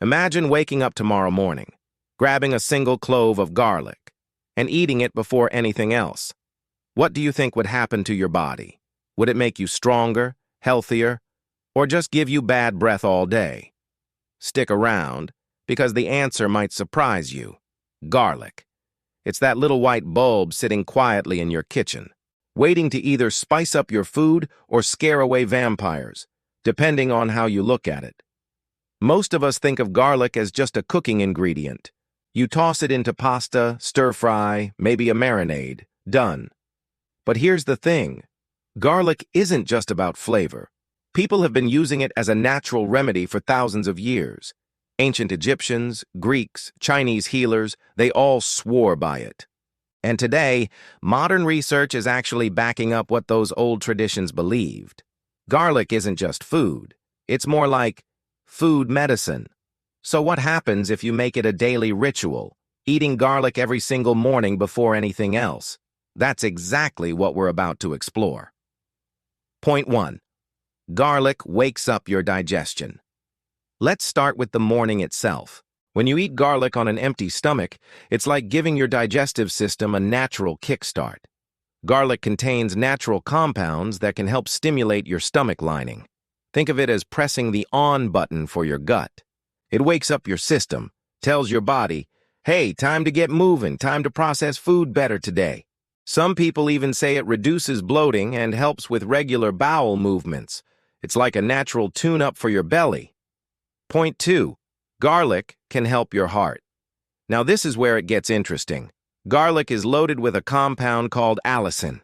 Imagine waking up tomorrow morning, grabbing a single clove of garlic, and eating it before anything else. What do you think would happen to your body? Would it make you stronger, healthier, or just give you bad breath all day? Stick around, because the answer might surprise you. Garlic. It's that little white bulb sitting quietly in your kitchen, waiting to either spice up your food or scare away vampires, depending on how you look at it. Most of us think of garlic as just a cooking ingredient. You toss it into pasta, stir-fry, maybe a marinade. Done. But here's the thing. Garlic isn't just about flavor. People have been using it as a natural remedy for thousands of years. Ancient Egyptians, Greeks, Chinese healers, they all swore by it. And today, modern research is actually backing up what those old traditions believed. Garlic isn't just food. It's more like food medicine. So what happens if you make it a daily ritual, eating garlic every single morning before anything else? That's exactly what we're about to explore. Point 1. Garlic wakes up your digestion. Let's start with the morning itself. When you eat garlic on an empty stomach, it's like giving your digestive system a natural kickstart. Garlic contains natural compounds that can help stimulate your stomach lining. Think of it as pressing the on button for your gut. It wakes up your system, tells your body, hey, time to get moving, time to process food better today. Some people even say it reduces bloating and helps with regular bowel movements. It's like a natural tune-up for your belly. Point 2. Garlic can help your heart. Now this is where it gets interesting. Garlic is loaded with a compound called allicin.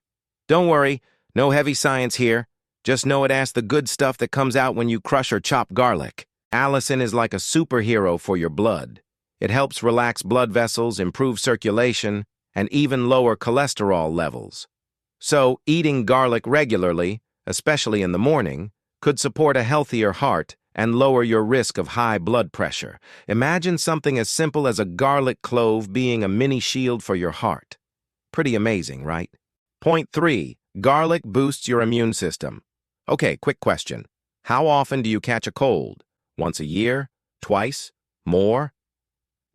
Don't worry, no heavy science here. Just know it as the good stuff that comes out when you crush or chop garlic. Allicin is like a superhero for your blood. It helps relax blood vessels, improve circulation, and even lower cholesterol levels. So, eating garlic regularly, especially in the morning, could support a healthier heart and lower your risk of high blood pressure. Imagine something as simple as a garlic clove being a mini shield for your heart. Pretty amazing, right? Point 3. Garlic boosts your immune system. Okay, quick question. How often do you catch a cold? Once a year? Twice? More?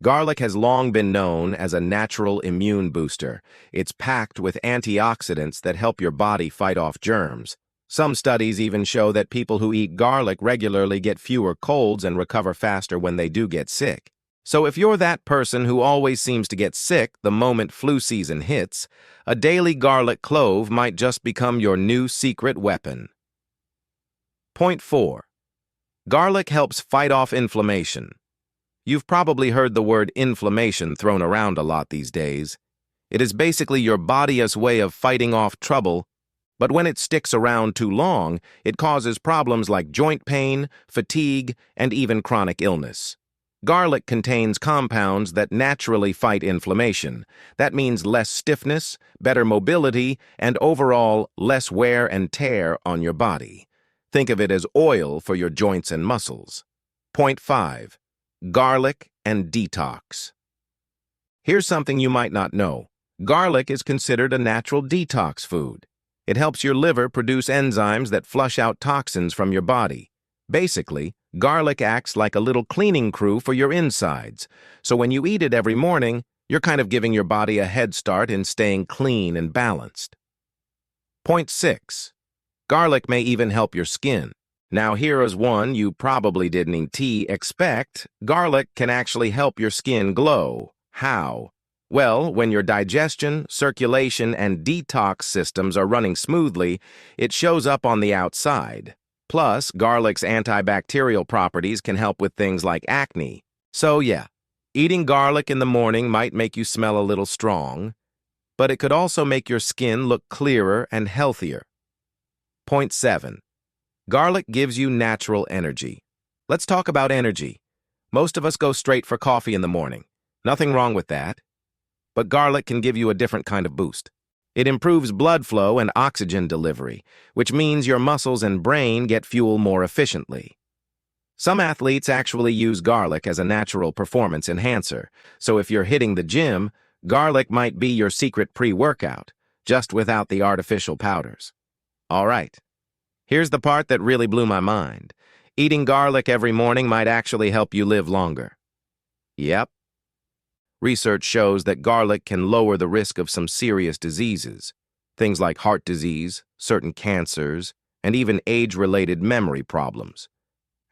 Garlic has long been known as a natural immune booster. It's packed with antioxidants that help your body fight off germs. Some studies even show that people who eat garlic regularly get fewer colds and recover faster when they do get sick. So if you're that person who always seems to get sick the moment flu season hits, a daily garlic clove might just become your new secret weapon. Point 4. Garlic helps fight off inflammation. You've probably heard the word inflammation thrown around a lot these days. It is basically your body's way of fighting off trouble, but when it sticks around too long, it causes problems like joint pain, fatigue, and even chronic illness. Garlic contains compounds that naturally fight inflammation. That means less stiffness, better mobility, and overall less wear and tear on your body. Think of it as oil for your joints and muscles. Point 5. Garlic and detox. Here's something you might not know. Garlic is considered a natural detox food. It helps your liver produce enzymes that flush out toxins from your body. Basically, garlic acts like a little cleaning crew for your insides. So when you eat it every morning, you're kind of giving your body a head start in staying clean and balanced. Point 6. Garlic may even help your skin. Now here is one you probably didn't expect. Garlic can actually help your skin glow. How? Well, when your digestion, circulation, and detox systems are running smoothly, it shows up on the outside. Plus, garlic's antibacterial properties can help with things like acne. So yeah, eating garlic in the morning might make you smell a little strong, but it could also make your skin look clearer and healthier. Point 7. Garlic gives you natural energy. Let's talk about energy. Most of us go straight for coffee in the morning. Nothing wrong with that. But garlic can give you a different kind of boost. It improves blood flow and oxygen delivery, which means your muscles and brain get fuel more efficiently. Some athletes actually use garlic as a natural performance enhancer, so if you're hitting the gym, garlic might be your secret pre-workout, just without the artificial powders. All right, here's the part that really blew my mind. Eating garlic every morning might actually help you live longer. Yep. Research shows that garlic can lower the risk of some serious diseases, things like heart disease, certain cancers, and even age-related memory problems.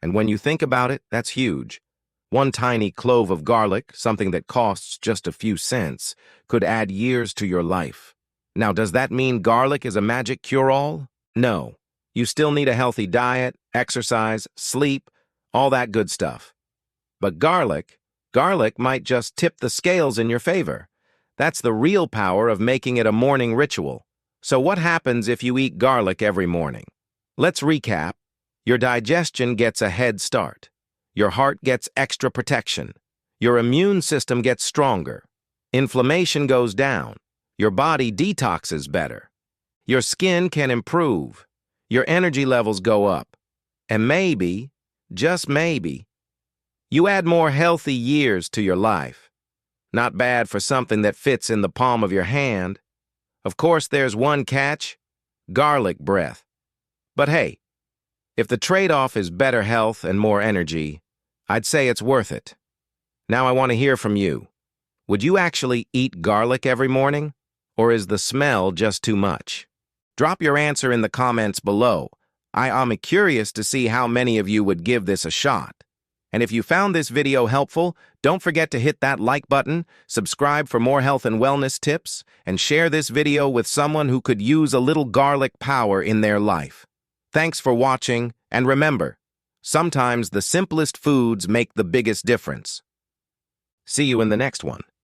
And when you think about it, that's huge. One tiny clove of garlic, something that costs just a few cents, could add years to your life. Now, does that mean garlic is a magic cure-all? No. You still need a healthy diet, exercise, sleep, all that good stuff. But garlic might just tip the scales in your favor. That's the real power of making it a morning ritual. So what happens if you eat garlic every morning? Let's recap. Your digestion gets a head start. Your heart gets extra protection. Your immune system gets stronger. Inflammation goes down. Your body detoxes better. Your skin can improve. Your energy levels go up. And maybe, just maybe, you add more healthy years to your life. Not bad for something that fits in the palm of your hand. Of course, there's one catch: garlic breath. But hey, if the trade-off is better health and more energy, I'd say it's worth it. Now I want to hear from you. Would you actually eat garlic every morning? Or is the smell just too much? Drop your answer in the comments below. I'm curious to see how many of you would give this a shot. And if you found this video helpful, don't forget to hit that like button, subscribe for more health and wellness tips, and share this video with someone who could use a little garlic power in their life. Thanks for watching, and remember, sometimes the simplest foods make the biggest difference. See you in the next one.